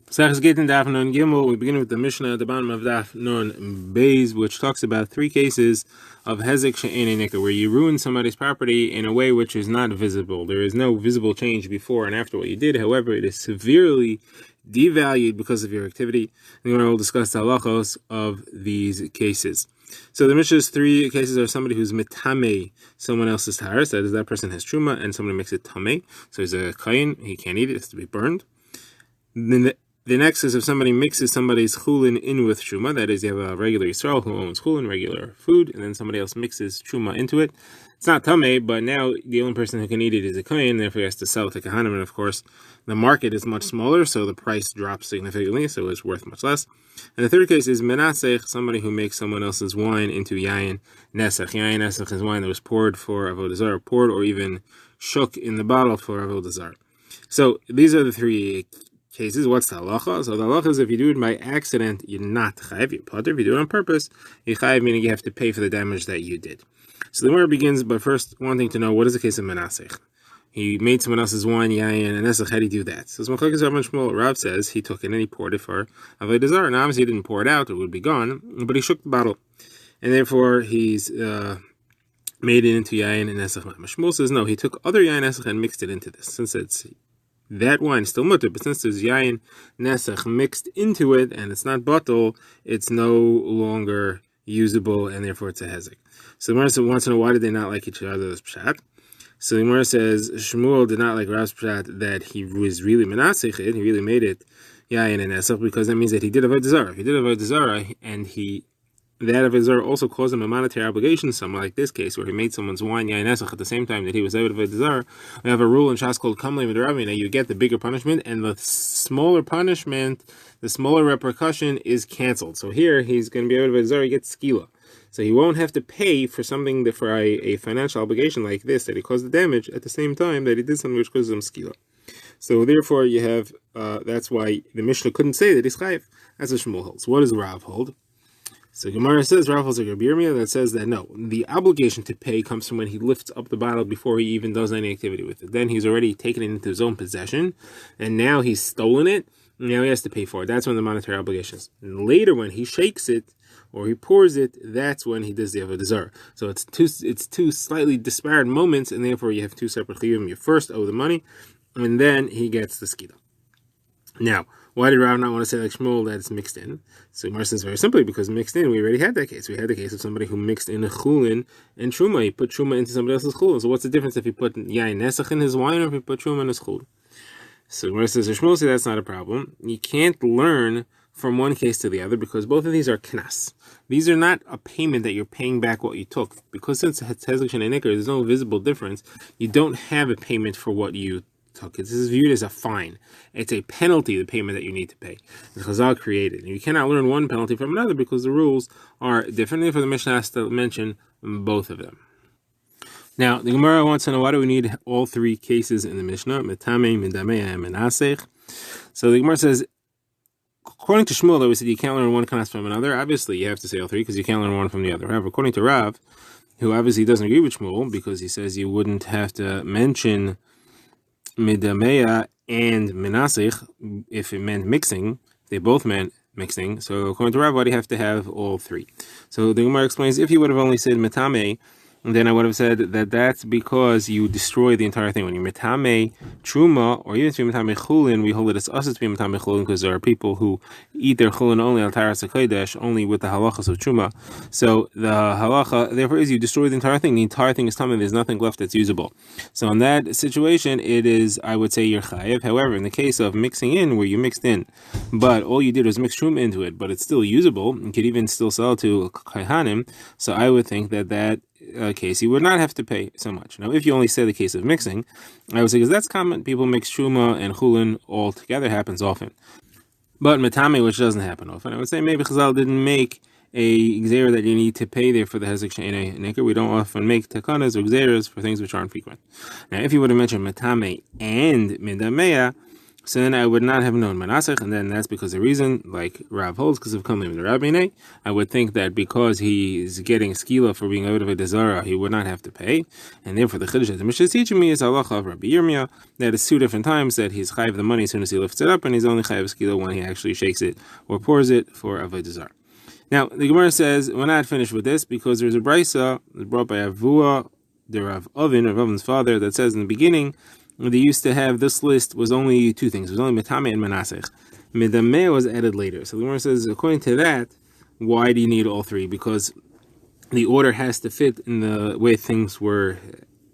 Gittin Daf Nun Gimel. We begin with the Mishnah at the bottom of Daf Nun Beis, which talks about three cases of hezek she'ein nikah, where you ruin somebody's property in a way which is not visible. There is no visible change before and after what you did. However, it is severely devalued because of your activity. And we will discuss the halachos of these cases. So the Mishnah's three cases are somebody who's mitame someone else's taharis, that is, that person has truma, and somebody makes it tameh. So he's a kain, he can't eat it, it has to be burned. Then the next is if somebody mixes somebody's chulin in with truma, that is, you have a regular Yisrael who owns chulin, regular food, and then somebody else mixes truma into it. It's not tameh, but now the only person who can eat it is a kohen, therefore he has to sell it to kahanim, and of course the market is much smaller, so the price drops significantly, so it's worth much less. And the third case is menasech, somebody who makes someone else's wine into yayin nesach. Yayin nesach is wine that was poured for avodah zarah, poured or even shook in the bottle for avodah zarah. So these are the three cases. What's the halacha? So the halacha is if you do it by accident, you're not chayiv, you're potter. If you do it on purpose, you're chayiv, meaning you have to pay for the damage that you did. So the Gemara begins by first wanting to know what is the case of menasech. He made someone else's wine, yayin, and nesach. How do you do that? So Machlokes Rav and Shmuel. Rav says he took it and he poured it for avodah zarah. Now obviously he didn't pour it out; it would be gone. But he shook the bottle, and therefore he's made it into yayin and nesach. Shmuel says no. He took other yayin nesach and mixed it into this. Since it's that wine is still mutter, but since there's yayin nesach mixed into it and it's not batel, it's no longer usable, and therefore it's a hezek. So the Gemara wants to know why did they not like each other's pshat. So the Gemara says Shmuel did not like Rav's pshat that he was really menasech it, he really made it yayin and nesach, because that means that he did avodah zarah. If he did avodah zarah and that avodah zarah also caused him a monetary obligation, something like this case where he made someone's wine yayin nesach at the same time that he was avodah zarah. We have a rule in Shas called kamlei v'deravim that you get the bigger punishment, and the smaller punishment, the smaller repercussion is canceled. So here he's going to be avodah zarah, he gets skila. So he won't have to pay for something that for a financial obligation like this that he caused the damage at the same time that he did something which causes him skila. So therefore you have that's why the Mishnah couldn't say that he's chayiv. That's what Shmuel holds. What does Rav hold? So Gemara says Rav holds like Rabbi Yirmiyah that says that no, the obligation to pay comes from when he lifts up the bottle before he even does any activity with it. Then he's already taken it into his own possession, and now he's stolen it. Now he has to pay for it. That's when the monetary obligation is. And later, when he shakes it or he pours it, that's when he does the avodah zarah. So it's two slightly disparate moments, and therefore you have two separate chiyuvim. You first owe the money, and then he gets the skila. Now, why did Rav not want to say like Shmuel that it's mixed in? So Gemara says very simply because mixed in, we already had that case. We had the case of somebody who mixed in a chulin and truma. He put truma into somebody else's chulin. So what's the difference if he put yayin nesach in his wine or if he put truma in his chulin? So Gemara says Shmuel says that's not a problem. You can't learn from one case to the other because both of these are knas. These are not a payment that you're paying back what you took. Because since it's hezek she'ein nikah, there's no visible difference. You don't have a payment for what you took. This is viewed as a fine. It's a penalty, the payment that you need to pay. The Chazal created. And you cannot learn one penalty from another because the rules are different. Therefore, the Mishnah has to mention both of them. Now, the Gemara wants to know why do we need all three cases in the Mishnah? Metame, Midameh, and Menasech. So the Gemara says, according to Shmuel, that we said you can't learn one kanas from another. Obviously, you have to say all three because you can't learn one from the other. However, according to Rav, who obviously doesn't agree with Shmuel because he says you wouldn't have to mention Midameh and Menasech if it meant mixing. They both meant mixing. So according to Rav, why do you have to have all three? So the Gemara explains, if you would have only said Metame, then I would have said that that's because you destroy the entire thing. When you metame truma, or even if you metame chulin, we hold it as us to be metame chulin because there are people who eat their chulin only al taras hakodesh, only with the halachas of truma. So the halacha, therefore, is you destroy the entire thing. The entire thing is tamei. There's nothing left that's usable. So in that situation, it is, I would say, you're chayiv. However, in the case of mixing in, where you mixed in, but all you did was mix truma into it, but it's still usable, you could even still sell it to kahanim. So I would think that case, you would not have to pay so much. Now, if you only say the case of mixing, I would say, because that's common, people mix truma and chulin all together, happens often. But metame, which doesn't happen often, I would say maybe Chazal didn't make a gzera that you need to pay there for the hezek she'ein nikah. We don't often make takanas or gzeras for things which aren't frequent. Now, if you would have mentioned metame and midamea, So then I would not have known Manasech, and then that's because the reason, like Rav holds, because of Kamlim the Rabbinei, I would think that because he's getting skila for being out of a Dezara, he would not have to pay. And therefore the Chiddush that the Mishnah is teaching me is halacha of Rabbi Yirmiyah, that it's 2 different times that he's chayiv the money as soon as he lifts it up, and he's only chayiv skila when he actually shakes it or pours it for Avodah Zarah. Now, the Gemara says, we're not finished with this, because there's a brisa brought by Avua, the Rav Ovin's father, that says in the beginning, they used to have, this list was only 2 things. It was only Metame and Menasech. Medameh was added later. So the Gemara says, according to that, why do you need all 3? Because the order has to fit in the way things were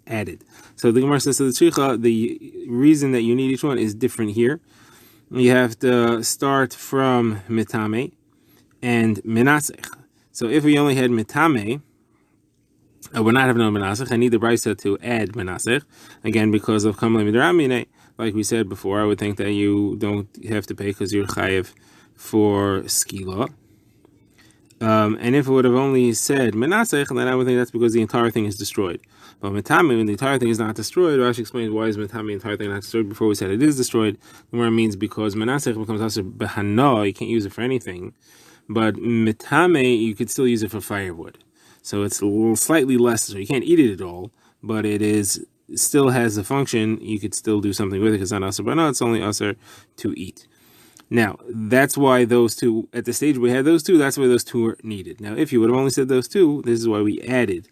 added. So the Gemara says to the Tzricha, the reason that you need each one is different here. You have to start from Metame and Menasech. So if we only had Metame, I would not have known Menasech. I need the brisa to add Menasech, again, because of Kamlim Midrabine. Like we said before, I would think that you don't have to pay because you're chayiv for skila. And if it would have only said Menasech, then I would think that's because the entire thing is destroyed. But Metame, when the entire thing is not destroyed, Rashi explains why is Metame the entire thing not destroyed. Before we said it is destroyed, where it means because Menasech becomes also Behana, you can't use it for anything. But Metame, you could still use it for firewood. So it's a little slightly less, so you can't eat it at all, but it still has a function. You could still do something with it because it's not asr bana, it's only asr to eat. Now, that's why those 2, at the stage we had those 2, that's why those 2 were needed. Now, if you would have only said those 2, this is why we added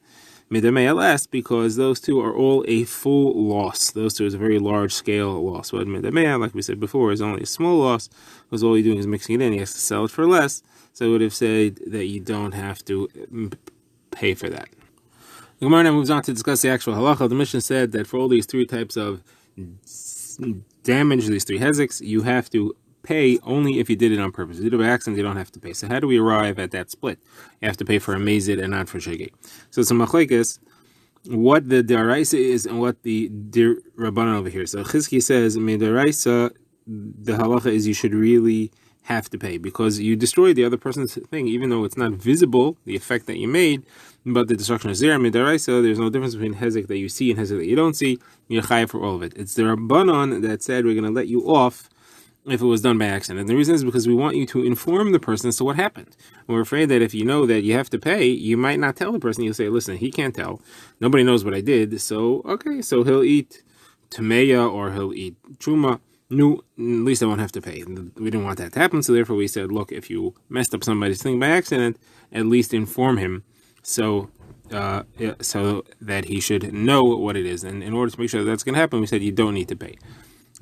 Midamei last, because those 2 are all a full loss. Those 2 is a very large scale loss. But Midamei, like we said before, is only a small loss, because all you're doing is mixing it in. He has to sell it for less, so it would have said that you don't have to pay for that. The Gemara now moves on to discuss the actual halacha. The Mishnah said that for all these 3 types of damage, these 3 heziks, you have to pay only if you did it on purpose. If you did it by accident, you don't have to pay. So how do we arrive at that split? You have to pay for a mazid and not for shegeg. So it's a machlekes, what the daraisa is and what the rabbanan over here. So Chizki says, daraisa, the halacha is you should really have to pay because you destroyed the other person's thing, even though it's not visible, the effect that you made, but the destruction is there. Midaraisa, there's no difference between hezek that you see and hezek that you don't see. You're chayav for all of it. It's the rabbanon that said we're going to let you off if it was done by accident. And the reason is because we want you to inform the person as to what happened. And we're afraid that if you know that you have to pay, you might not tell the person. You'll say, listen, he can't tell. Nobody knows what I did. So, okay, so he'll eat tameya or he'll eat truma. No, at least I won't have to pay. We didn't want that to happen, so therefore we said, look, if you messed up somebody's thing by accident, at least inform him so that he should know what it is. And in order to make sure that's going to happen, we said you don't need to pay.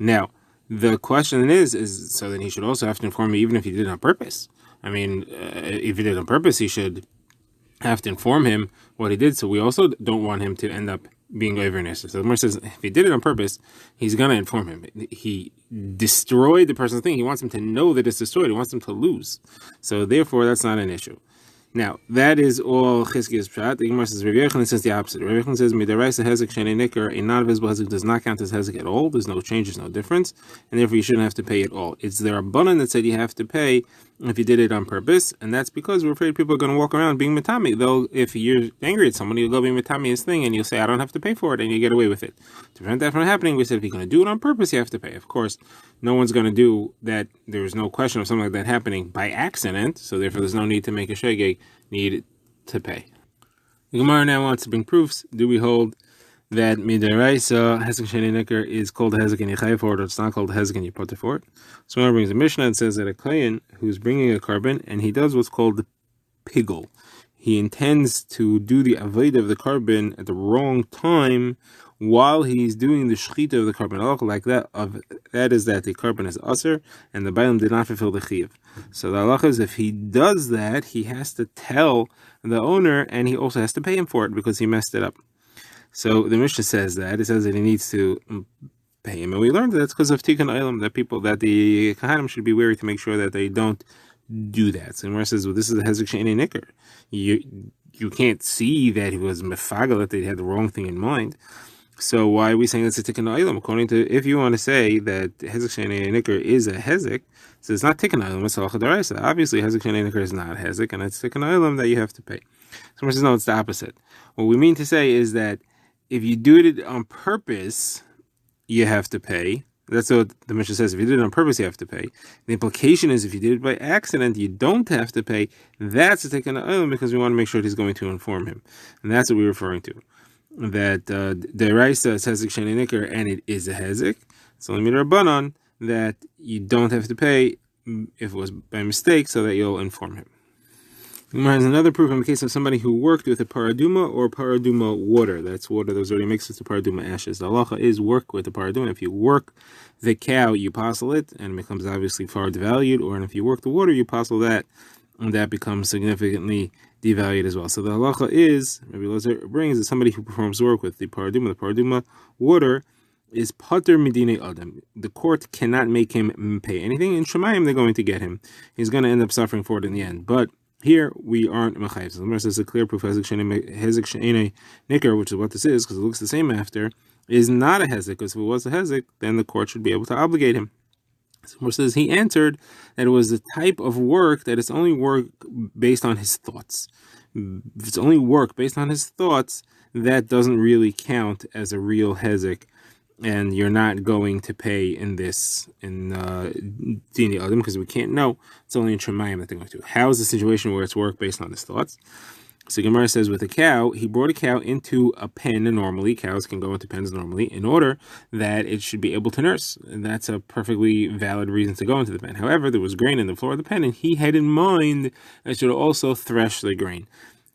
Now, the question is so then he should also have to inform me even if he did it on purpose. I mean, if he did it on purpose, he should have to inform him what he did. So we also don't want him to end up being over-ness. So the Gemara says if he did it on purpose, he's going to inform him. He destroyed the person's thing. He wants him to know that it's destroyed. He wants him to lose. So therefore, that's not an issue. Now, that is all Chizkiya's pshat. The Gemara says, Rabbi Yochanan says the opposite. Rabbi Yochanan says, Midaraisa hezek shenei nicker, a non-visible hezek does not count as hezek at all. There's no change, there's no difference, and therefore you shouldn't have to pay at all. It's the Rabbanan that said you have to pay if you did it on purpose, and that's because we're afraid people are going to walk around being mitami. Though, if you're angry at someone, you'll go be mitami his thing, and you'll say, I don't have to pay for it, and you get away with it. To prevent that from happening, we said if you're going to do it on purpose, you have to pay. Of course, no one's going to do that. There's no question of something like that happening by accident, so therefore there's no need to make a shegeg need to pay. The Gemara now wants to bring proofs. Do we hold that midaraisa hezek shenei nicker is called hezek and yichayv for it, or it's not called hezek and you put it for it? So Gemara brings a Mishnah and says that a kohen who's bringing a carbon and he does what's called pigul. He intends to do the avodah of the carbon at the wrong time while he's doing the shechita of the carbon. Like that is that the carbon is aser and the bailam did not fulfill the chiyuv. So the halacha is if he does that, he has to tell the owner and he also has to pay him for it because he messed it up. So the Mishnah says that. It says that he needs to pay him. And we learned that that's because of tikkun olam, that the kahanim should be wary to make sure that they don't do that. So the Gemara says, well, this is a hezek she'enei nicker. You can't see that he was mefagal, that they had the wrong thing in mind. So why are we saying it's a tikkun olam? According to, if you want to say that hezek she'enei nicker is a hezek, so it's not tikkun olam, it's halacha d'oraisa. Obviously, hezek she'enei nicker is not hezek, and it's tikkun olam that you have to pay. Someone says, no, it's the opposite. What we mean to say is that if you do it on purpose, you have to pay. That's what the Mishnah says. If you did it on purpose, you have to pay. The implication is if you did it by accident, you don't have to pay. That's a taken oilam because we want to make sure he's going to inform him. And that's what we're referring to. That the Raisa is hezek sheni nicker, and it is a hezek. It's only midrabanan that you don't have to pay if it was by mistake, so that you'll inform him. There's another proof in the case of somebody who worked with a paraduma or paraduma water. That's water that was already mixed with the paraduma ashes. The halacha is work with the paraduma. If you work the cow, you passel it, and it becomes obviously far devalued. Or if you work the water, you passel that, and that becomes significantly devalued as well. So the halacha is, Rabbi Elazar brings, that somebody who performs work with the paraduma water, is pater midine adam. The court cannot make him pay anything. In Shemayim, they're going to get him. He's going to end up suffering for it in the end. But here we aren't mechayiv. So the Gemara says a clear proof hezek she'enei nicker, which is what this is, because it looks the same after, is not a hezek. Because if it was a hezek, then the court should be able to obligate him. So the Gemara says he answered that it was the type of work that it's only work based on his thoughts. If it's only work based on his thoughts, that doesn't really count as a real hezek. And you're not going to pay in Dini Adam because we can't know. It's only in Shemayim that they're going to. How is the situation where it's work based on his thoughts? So Gemara says with a cow, he brought a cow into a pen normally. Cows can go into pens normally in order that it should be able to nurse. And that's a perfectly valid reason to go into the pen. However, there was grain in the floor of the pen, and he had in mind that should also thresh the grain.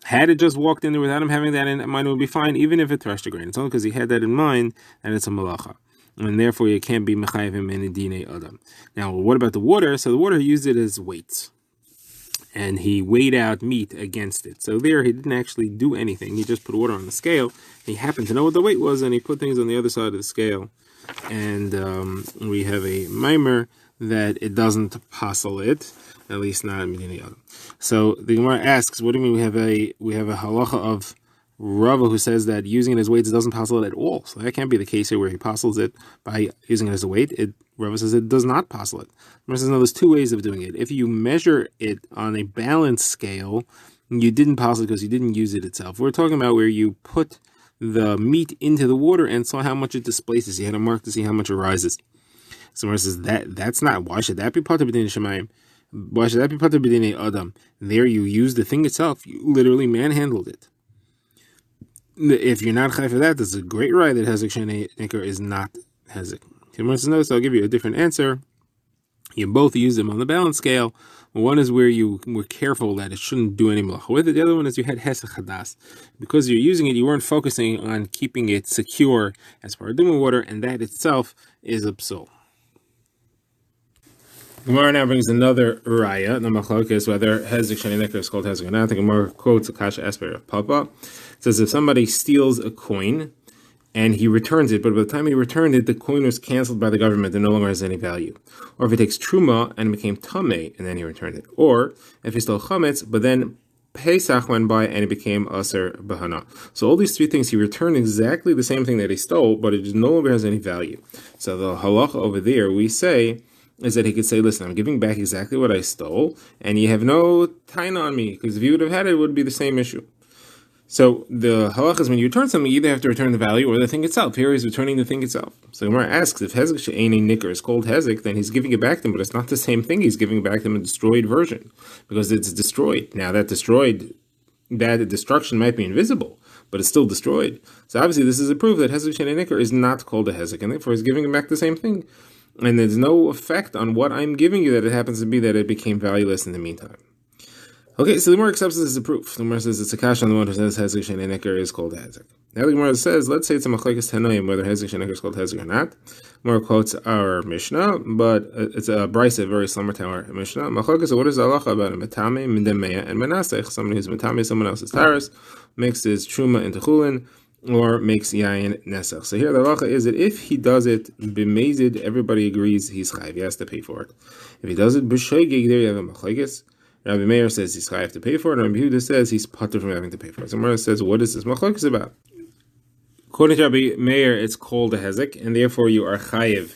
Had it just walked in there without him having that in mind, it would be fine, even if it threshed the grain. It's only because he had that in mind that it's a malacha. And therefore, you can't be mechayiv him in a dinei adam. Now, what about the water? So the water, he used it as weights. And he weighed out meat against it. So there, he didn't actually do anything. He just put water on the scale. He happened to know what the weight was, and he put things on the other side of the scale. And we have a mimer that it doesn't passel it, at least not in Medina Yadam. So the Gemara asks, what do you mean we have a halacha of Rava who says that using it as weights doesn't passel it at all? So that can't be the case here where he passels it by using it as a weight. Rava says it does not passel it. Rava says no, there's two ways of doing it. If you measure it on a balance scale, you didn't passel it because you didn't use it itself. We're talking about where you put the meat into the water and saw how much it displaces. You had a mark to see how much it rises. So Rava says that's not. Why should that be part of B'dinei Shemayim? Why should that be part of B'dinei Adam? There you use the thing itself. You literally manhandled it. If you're not chai for that, that's a great right that hezek sheni nicker is not hezek. Gemara says no, so I'll give you a different answer. You both use them on the balance scale. One is where you were careful that it shouldn't do any malacha with it. The other one is you had hesech hadas. Because you're using it, you weren't focusing on keeping it secure as paraduma water, and that itself is a psul. Gemara now brings another raya. The machlok is whether hezek sheni nicker is called hezek or not. The Gemara quotes a kasha esper of Papa. It says if somebody steals a coin and he returns it, but by the time he returned it, the coin was canceled by the government and no longer has any value. Or if he takes truma and it became tameh and then he returned it. Or if he stole chametz, but then Pesach went by and it became aser bahana. So all these three things, he returned exactly the same thing that he stole, but it just no longer has any value. So the halacha over there, we say, is that he could say, listen, I'm giving back exactly what I stole, and you have no taina on me, because if you would have had it, it would be the same issue. So the halacha is when you return something, you either have to return the value or the thing itself. Here he's returning the thing itself. So Gemara asks, if hezek she'enei nicker is called hezek, then he's giving it back to him, but it's not the same thing. He's giving back to him a destroyed version, because it's destroyed. Now that destruction might be invisible, but it's still destroyed. So obviously this is a proof that hezek she'enei nicker is not called a hezek, and therefore he's giving him back the same thing. And there's no effect on what I'm giving you that it happens to be that it became valueless in the meantime. Okay, so the Gemara accepts this as a proof. The Gemara says it's a kash on the one who says hezek she'enei nicker is called hezek. Now the Gemara says, let's say it's a machlekes tanoim whether hezek she'enei nicker is called hezek or not. The Gemara quotes our Mishnah, but it's a brisa very similar to our Mishnah. Machlekes, so what is the halacha about a metame, mindemeya, and menasech? Somebody who's metame, someone else's taras, mixes truma into chulin, or makes yayin nesach. So here the halacha is that if he does it b'mezid, everybody agrees he's chayiv. He has to pay for it. If he does it b'shoigeg, there you have a machlekes. Rabbi Meir says he's chayiv to pay for it, and Rabbi Yehuda says he's patur from having to pay for it. So Gemara says, what is this machlekes about? According to Rabbi Meir, it's called a hezek, and therefore you are chayiv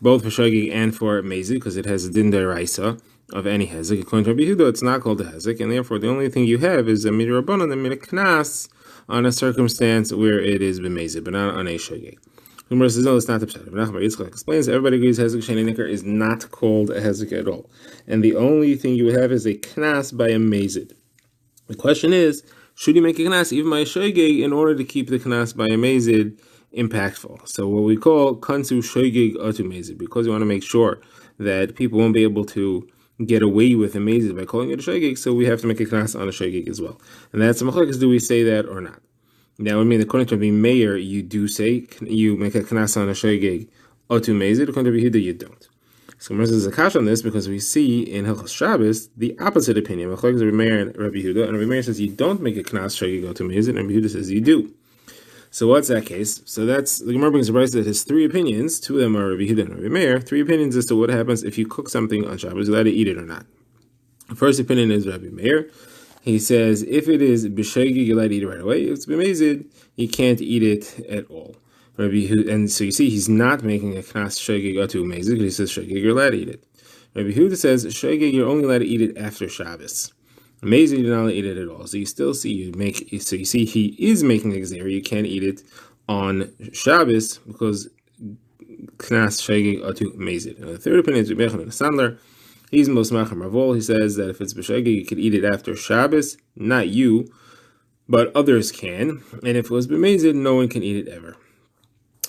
both for shogig and for mezid, because it has a din deraisa of any hezek. According to Rabbi Yehuda, it's not called a hezek, and therefore the only thing you have is a midrabanan and a knas on a circumstance where it is b'mezid, but not on a shogig. Gemara says, no, it's not the pshat. Nachman Yitzchak explains, everybody agrees hezek she'ein nicker is not called a hezek at all. And the only thing you would have is a knas by a mazid. The question is, should you make a knas even by a shoygig in order to keep the knas by a mazid impactful? So what we call kansu shoygig atu mazid, because we want to make sure that people won't be able to get away with a mazid by calling it a shoygig, so we have to make a knas on a shoygig as well. And that's a machlokes, do we say that or not? Now, I mean, according to Rabbi Meir, you do say you make a knas on a shoygig atu mazid. According to Rabbi Yehuda, you don't. So Gemara says a kash on this because we see in Hilchos Shabbos the opposite opinion. Machlokes Rabbi Meir and Rabbi Yehuda, and Rabbi Meir says you don't make a knas shoygig atu mazid, and Rabbi Yehuda says you do. So what's that case? So that's the Gemara brings a brayso that has three opinions. Two of them are Rabbi Yehuda and Rabbi Meir. Three opinions as to what happens if you cook something on Shabbos, you're allowed to eat it or not. The first opinion is Rabbi Meir. He says if it is b'shoygig, you're allowed to eat it right away. If it's b'mezid, you can't eat it at all. And so you see, he's not making a knas shoygig atu mezid because he says shoygig, you're allowed to eat it. Rabbi Yehuda says shoygig, you're only allowed to eat it after Shabbos. Mezid, you're not allowed to eat it at all. So you still see so you see he is making a gzera. You can't eat it on Shabbos because knas shoygig atu mezid. And the third opinion is Rabbi Yochanan Sandler. He's most macham ravol. He says that if it's b'shoygig, you could eat it after Shabbos. Not you, but others can. And if it was b'mezid, no one can eat it ever.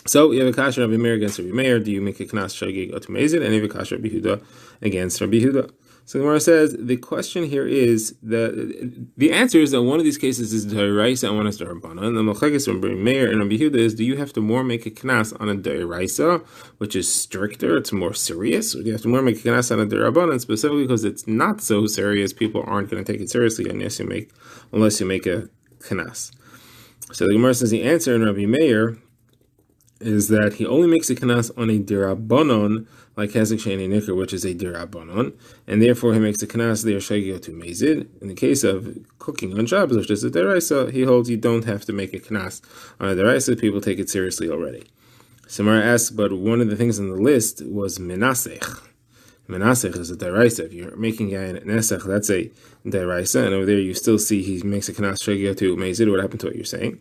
So you have a kasha Rabbi Meir against Rabbi Meir. Do you make a knas shoygig atu mezid? And you have a kasha Rabbi Yehuda against Rabbi Yehuda. So the Gemara says the question here is the answer is that one of these cases is d'oraisa and one is d'rabbanan. And the machlekes from Rabbi Meir and Rabbi Yehuda is, do you have to more make a knas on a d'oraisa, which is stricter, it's more serious, or do you have to more make a knas on a d'rabbanan, specifically because it's not so serious, people aren't going to take it seriously unless you make a knas. So the Gemara says the answer in Rabbi Meir is that he only makes a knas on a d'rabbanan, like hezek she'ein nicker, which is a d'rabbanan, and therefore he makes a knas there shoygig atu mezid. In the case of cooking on Shabbos, which is a d'oraisa, he holds you don't have to make a knas on a d'oraisa. People take it seriously already. Samara asks, but one of the things on the list was menasech. Menasech is a d'oraisa. If you're making a nesech, that's a d'oraisa, and over there you still see he makes a knas shoygig atu mezid. What happened to what you're saying?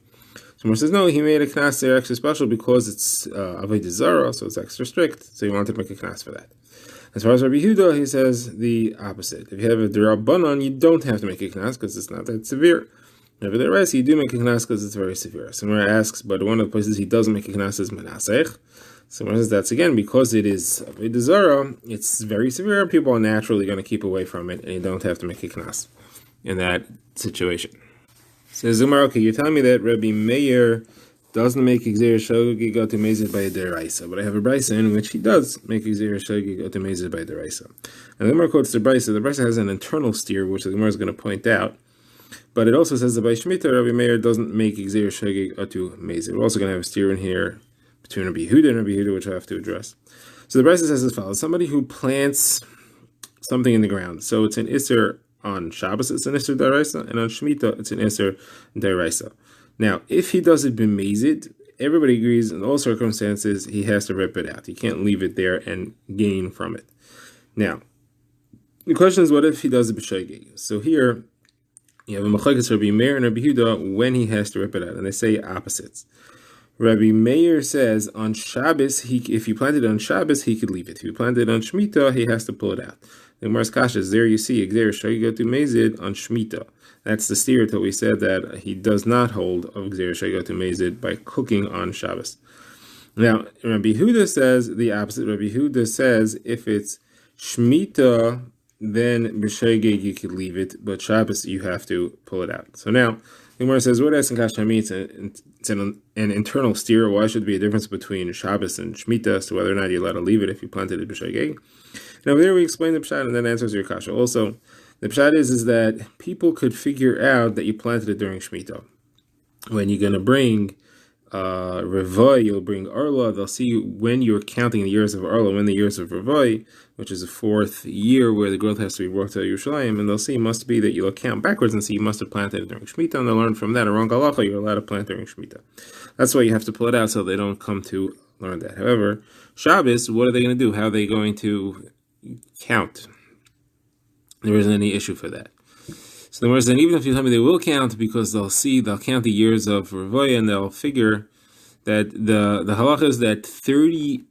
Someone says, no, he made a knas there extra special because it's avodah zara, so it's extra strict, so he wanted to make a knas for that. As far as Rabbi Yehuda, he says the opposite. If you have a d'rabbanan, you don't have to make a knas because it's not that severe. Nevertheless, you do make a knas because it's very severe. Someone asks, but one of the places he doesn't make a knas is menasech. Someone says that's again because it is avodah zara, it's very severe. People are naturally going to keep away from it, and you don't have to make a knas in that situation. Says Zumar, okay, you're telling me that Rabbi Meir doesn't make gzera shoygig atu mezid by a d'oraisa, but I have a brayso in which he does make gzera shoygig atu mezid by a d'oraisa. And the Gemara quotes the brayso. The brayso has an internal steer, which the Gemara is going to point out, but it also says that by Shemitah, Rabbi Meir doesn't make gzera shoygig atu mezid. We're also going to have a steer in here between Rabbi Yehuda and Rabbi Yehuda, which I have to address. So the brayso says as follows: somebody who plants something in the ground, so it's an isser. On Shabbos, it's an Isser d'oraisa, and on Shemitah, it's an Isser d'oraisa. Now, if he does it b'mezid, everybody agrees in all circumstances he has to rip it out. He can't leave it there and gain from it. Now, the question is, what if he does it b'shoygig? So here, you have a machlekes Rabbi Meir and Rabbi Yehuda when he has to rip it out, and they say opposites. Rabbi Meir says on Shabbos, if you plant it on Shabbos, he could leave it. If you plant it on Shemitah, he has to pull it out. The Gemara's kasha is there. You see, gzera shoygig atu mezid on Shemitah. That's the steer that we said that he does not hold of gzera shoygig atu mezid by cooking on Shabbos. Now, Rabbi Yehuda says the opposite. Rabbi Yehuda says if it's Shemitah, then b'shoygig you could leave it, but Shabbos you have to pull it out. So now, the Gemara says, what asking kasha means? It's an internal steer. Why should there be a difference between Shabbos and Shemitah as to whether or not you're allowed to leave it if you planted it b'shoygig? Now there we explain the pshat and then answers your kasha. Also, the pshat is that people could figure out that you planted it during Shemitah. When you're going to bring Revoi, you'll bring Arla. They'll see when you're counting the years of Arla, when the years of Revoi, which is the fourth year where the growth has to be brought to Yerushalayim, and they'll see it must be that you'll count backwards and see you must have planted it during Shemitah, and they'll learn from that. Around Galacha, you're allowed to plant during Shemitah. That's why you have to pull it out so they don't come to learn that. However, Shabbos, what are they going to do? How are they going to count? There isn't any issue for that. So the words then, even if you tell me they will count, because they'll count the years of Revoya and they'll figure that the halacha is that 30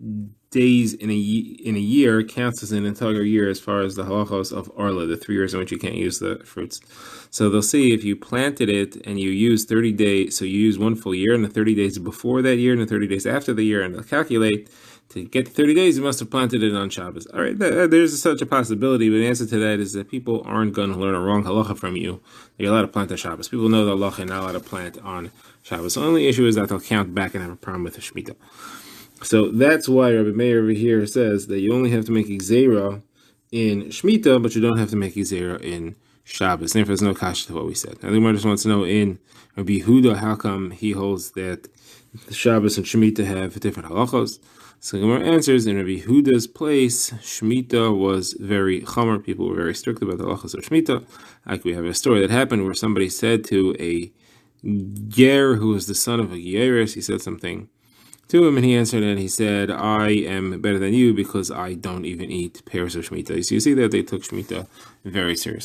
days in a year counts as an entire year as far as the halachos of Arla, the 3 years in which you can't use the fruits. So they'll see if you planted it and you use 30 days, so you use 1 full year, and the 30 days before that year and the 30 days after the year, and they'll calculate to get to 30 days, you must have planted it on Shabbos. All right, there's such a possibility, but the answer to that is that people aren't going to learn a wrong halacha from you. You're allowed to plant on Shabbos. People know the halacha and not allowed to plant on Shabbos. The only issue is that they'll count back and have a problem with the Shemitah. So that's why Rabbi Meir over here says that you only have to make Gzeira in Shemitah, but you don't have to make Gzeira in Shabbos. Therefore, there's no kasha to what we said. Now, the Gemara just wants to know in Rabbi Yehuda, how come he holds that the Shabbos and Shemitah have different halachos? So the Gemara answers, in Rabbi Yehuda's place, Shemitah was very chomer. People were very strict about the halachos of Shemitah. Like we have a story that happened where somebody said to a ger who was the son of a geras, he said something to him, and he answered, and he said, I am better than you because I don't even eat pears of Shemitah. So you see that they took Shemitah very seriously.